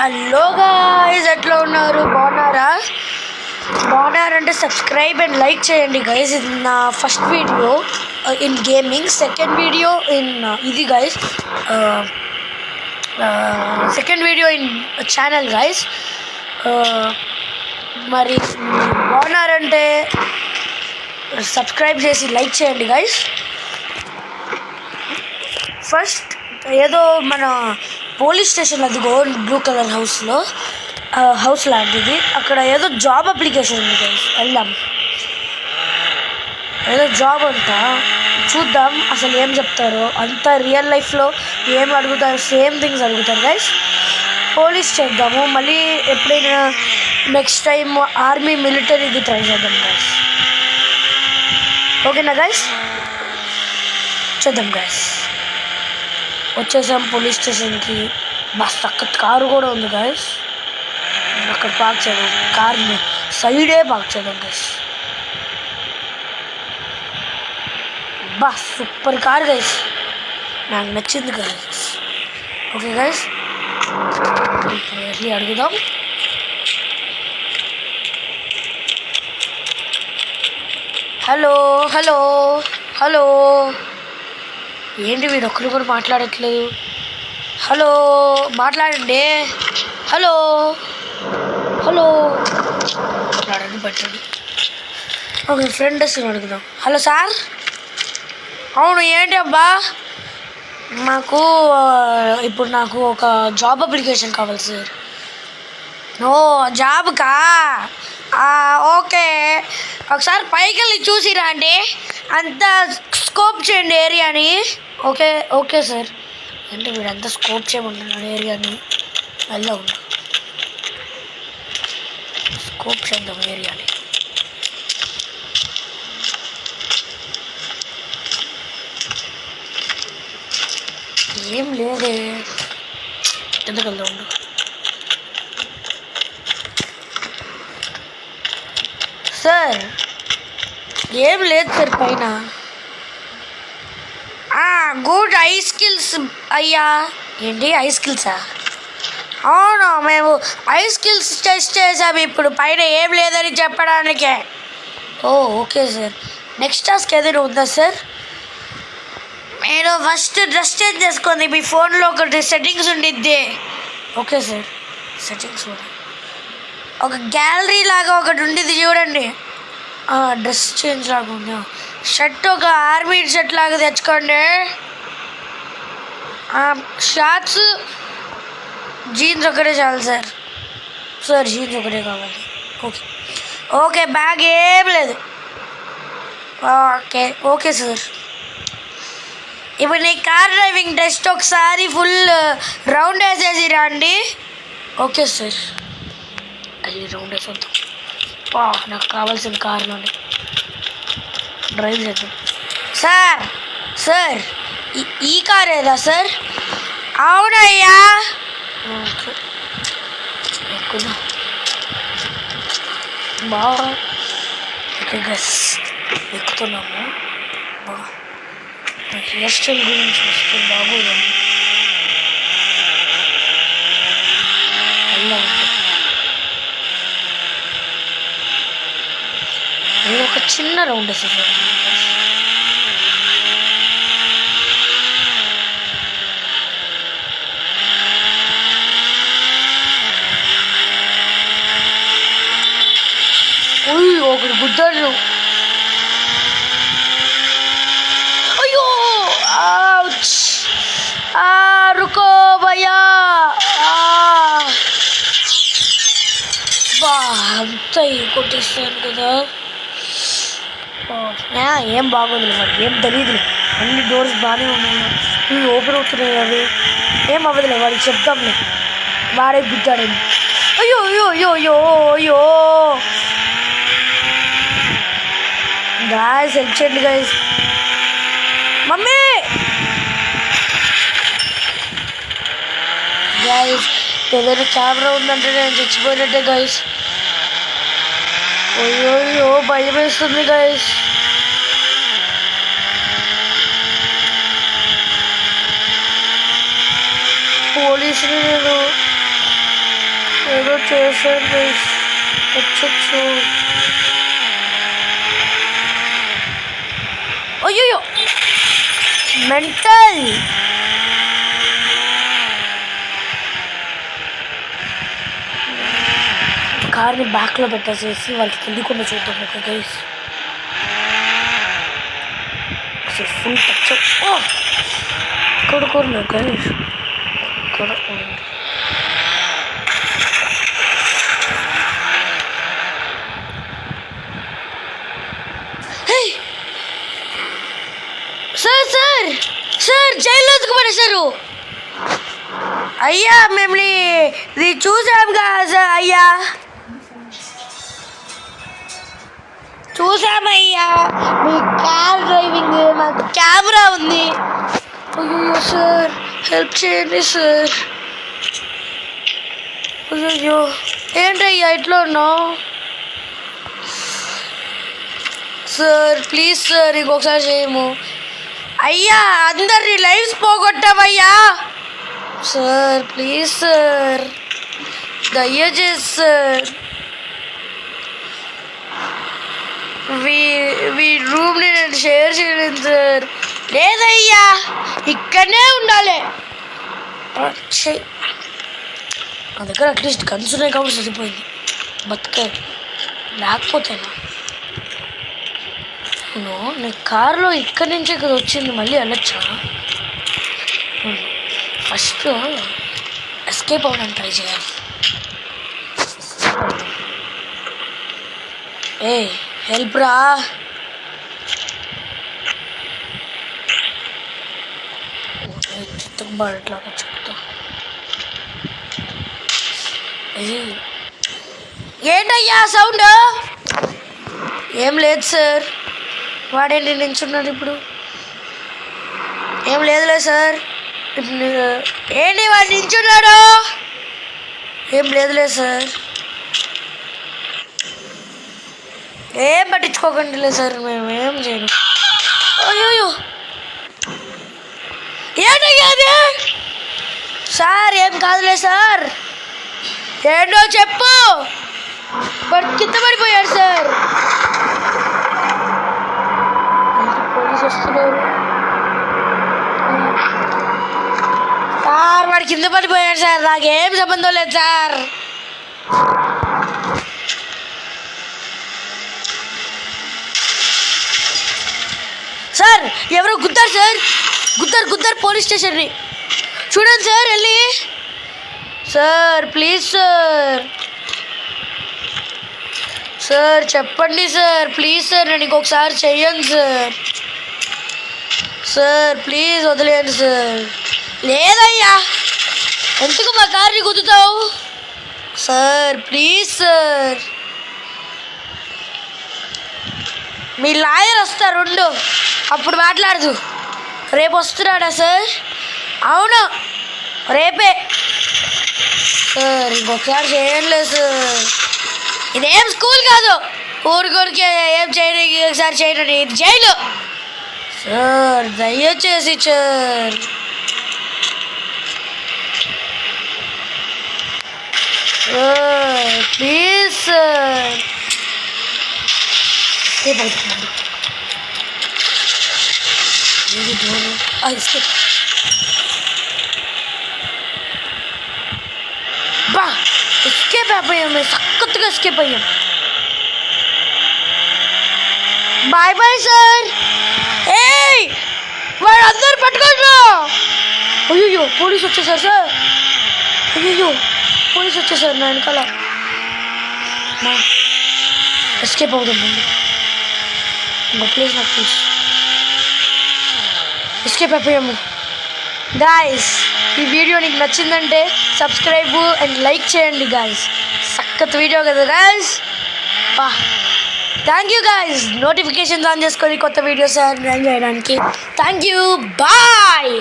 Hello guys, ఎట్లా ఉన్నారు? బాగున్నారంటే సబ్స్క్రైబ్ అండ్ లైక్ చేయండి గైస్. ఇది నా first video in gaming, second video in ఇది guys, second video in channel guys. మరి బాగున్నారంటే సబ్స్క్రైబ్ చేసి లైక్ చేయండి గైస్. ఫస్ట్ ఏదో మన పోలీస్ స్టేషన్, అదిగో బ్లూ కలర్ హౌస్ లాంటిది, అక్కడ ఏదో జాబ్ అప్లికేషన్ ఉంది గైస్. వెళ్దాం, ఏదో జాబ్ అంట, చూద్దాం అసలు ఏం చెప్తారో. అంతా రియల్ లైఫ్లో ఏం అడుగుతారు, సేమ్ థింగ్స్ అడుగుతారు గైస్. పోలీస్ చేద్దాము, మళ్ళీ ఎప్పుడైనా నెక్స్ట్ టైం ఆర్మీ మిలిటరీది ట్రై చేద్దాం గైస్. ఓకేనా గైస్? చేద్దాం గైస్. వచ్చేసాం పోలీస్ స్టేషన్కి. బస్ అక్కడ కారు కూడా ఉంది గైస్. అక్కడ పార్క్ చేద్దాం, కార్ని సైడే పార్క్ చేద్దాం guys. Bus super car guys, నాకు నచ్చింది గైస్. ఓకే గైస్, ఇప్పుడు వెళ్ళి అడుగుదాం. హలో హలో హలో, ఏంటి వీడు ఒక్కరు కూడా మాట్లాడట్లేదు? హలో, మాట్లాడండి. హలో హలో, మాట్లాడండి, పెట్టండి. ఓకే, ఫ్రెండ్ వస్తుంది, అడుగుదాం. Hello sir. అవును, ఏంటి అబ్బా? ఇప్పుడు నాకు ఒక జాబ్ అప్లికేషన్ కావాలి సార్. ఓ, జాబ్కా? ఓకే, ఒకసారి పైకి వెళ్ళి చూసిరా అండి, అంతా స్కోప్ చేయండి ఏరియాని. Okay okay sir. అంటే వీడంతా స్కోప్ చేయమంటున్నాడు ఏరియాని. వెళ్ళా ఉండు, స్కోప్ చేద్దాం ఏరియాని. ఏం లేదే, ఎందుకు వెళ్దా ఉండు. సార్ ఏం లేదు సార్ పైన. గుడ్ ఐ స్కిల్స్ అయ్యా. ఏంటి ఐ స్కిల్సా? అవును, మేము ఐ స్కిల్స్ టెస్ట్ చేసాము. ఇప్పుడు పైన ఏం లేదని చెప్పడానికే. Okay sir. నెక్స్ట్ టాస్క్ ఏదైనా ఉందా సార్? నేను ఫస్ట్ డ్రెస్ చేంజ్ చేసుకుంది. మీ ఫోన్లో ఒకటి సెట్టింగ్స్ ఉండిద్ది. ఓకే సార్, సెట్టింగ్స్ ఒక గ్యాలరీ లాగా ఒకటి ఉండిద్ది చూడండి. డ్రెస్ చేంజ్ లాగా ఉందా? షర్ట్ ఒక ఆర్మీ షర్ట్ లాగా తెచ్చుకోండి. షార్ట్స్, జీన్స్ ఒకటే చాలు సార్. సార్ జీన్స్ ఒకటే కావాలి. ఓకే ఓకే, బ్యాగ్ ఏం లేదు. Okay okay sir. ఇప్పుడు నీ కార్ డ్రైవింగ్ టెస్ట్ ఒకసారి ఫుల్ రౌండ్ వేసేసి రండి. ఓకే సార్, అది రౌండ్ వేసేద్దాం. నాకు కావాల్సిన కార్లోనే డ్రైవ్ చేద్దాం. సార్ సార్, ఈ కార్ ఏదా సార్? అవునయ్యా. ఓకే, ఎక్కుదాం బాగా. ఓకే గస్, ఎక్కుతున్నాము. హెయిర్ స్టైల్ గురించి వస్తే బాగోదండి. అలా ఉంది, నేను ఒక చిన్న రౌండ్ వేసేసాను. ఒకటి గుద్దాడు. అయ్యో, రుకో భయ్యా. అంతా కొట్టేస్తాను కదా. ఏం బాగోదు మరి, ఏం తెలియదులే. అన్ని డోర్స్ బాగానే ఉన్నాయి, ఓపెన్ అవుతున్నాయి. అవి ఏం అవ్వదులే, వాడికి చెప్తాంలే. వాడే గుద్దాడేమో. అయ్యో అయ్యో అయ్యో అయ్యో అయ్యో. గాయస్ హెల్ప్ చేయండి గాయస్. మమ్మీ గాయస్, ఏదైనా కెమెరా ఉందంటే నేను చచ్చిపోయినట్టే గాయస్. అయ్యో భయం వేస్తుంది గాయస్. పోలీసులు నేను ఏదో చేశాను గైస్. వచ్చచ్చు. అయ్యో మెంటల్. కార్ని బ్యాక్లో పెట్టేసేసి వాళ్ళకి తెలియకుండా చూద్దాం. ఓకే గైస్, అసలు ఫుల్ టచ్ కొడుకోరు గైస్. సార్ సార్ సార్ జైల్లో పడేశారు అయ్యా. మిమ్మల్ని ఇది చూసాం కదా సార్. అయ్యా చూసామయ్యా, మీ కార్ డ్రైవింగ్, మాకు కెమెరా ఉంది. అయ్యో సార్ హెల్ప్ చేయండి సార్. అయ్యో ఏంటయ్యా ఇట్లా ఉన్నావు సార్? ప్లీజ్ సార్ ఇంకొకసారి చేయము. అయ్యా అందరి లైఫ్స్ పోగొట్టామయ్యా. సార్ ప్లీజ్ సార్, దయచేసి సార్ మీ రూమ్ని నేను షేర్ చేయలేదు సార్. లేదయ్యా ఇక్కడనే ఉండాలి. నా దగ్గర అట్లీస్ట్ గన్స్ ఉన్నాయి కాబట్టి సరిపోయింది బతుక. లేకపోతేనా నేను కారులో ఇక్కడి నుంచే కదా వచ్చింది, మళ్ళీ వెళ్ళొచ్చా? ఫస్ట్ ఎస్కేప్ అవ్వడానికి ట్రై చేయాలి. ఏ హెల్ప్ రా. చిత్తబాట్లాగా చెప్తా. ఏంటయ్యా సౌండ్? ఏం లేదు సార్. వాడేంటి నించున్నాడు ఇప్పుడు? ఏం లేదులే సార్. ఏంటి వాడు నించున్నాడు? ఏం లేదులే సార్. ఏం పట్టించుకోకండిలే సార్, మేము ఏం చేయను. అయ్యో ఏంటయ్యా అది? సార్ ఏం కాదులే సార్. ఏంటో చెప్పు. బట్ కింద పడిపోయాడు సార్. పోలీసు వస్తున్నారు సార్. వాడు కింద పడిపోయాడు సార్. నాకేం సంబంధం లేదు సార్. సార్ ఎవరో గుద్దారు సార్. గుద్దారు పోలీస్ స్టేషన్ని. చూడండి సార్ వెళ్ళి. Sir please sir. సార్ చెప్పండి సార్, ప్లీజ్ సార్. నేను ఇంకొకసారి చెయ్యండి సార్. సార్ ప్లీజ్ వదిలేయండి సార్. లేదయ్యా ఎందుకు మా కార్ని గుద్దుతావు? Sir please sir. మీ లాయర్ వస్తారు అప్పుడు మాట్లాడదు. రేపు వస్తున్నాడా సార్? అవును రేపే సార్. ఇంకొకసారి చేయలేదు సార్. ఇదేం స్కూల్ కాదు, ఊరికొరికే ఏం చేయడానికి ఒకసారి చేయడం. ఇది జైలు సార్. దయచేసి సార్. Please sir. బా ఎస్కేప్ అయిపోయాం, సక్కత్తుగా ఎస్కేప్ అయ్యాం. Bye bye sir. ఏయ్ వాడు అందరు పట్టుకోండి. అయ్యో పోలీసు వచ్చేసారు సార్. అయ్యో పోలీసు వచ్చేసారు నా వెనకాల. ఎస్కేప్ అవుతాం ముందు. ఇంకో ప్లీజ్ నాకు ప్లీజ్. ఎస్కేప్ అయిపోయాము గాయస్. ఈ వీడియో నీకు నచ్చిందంటే సబ్స్క్రైబ్ అండ్ లైక్ చేయండి గాయస్. సక్కత్ వీడియో కదా guys. Thank you guys. Notifications on చేసుకొని కొత్త వీడియోస్ ఎంజాయ్ చేయడానికి. Thank you. బాయ్.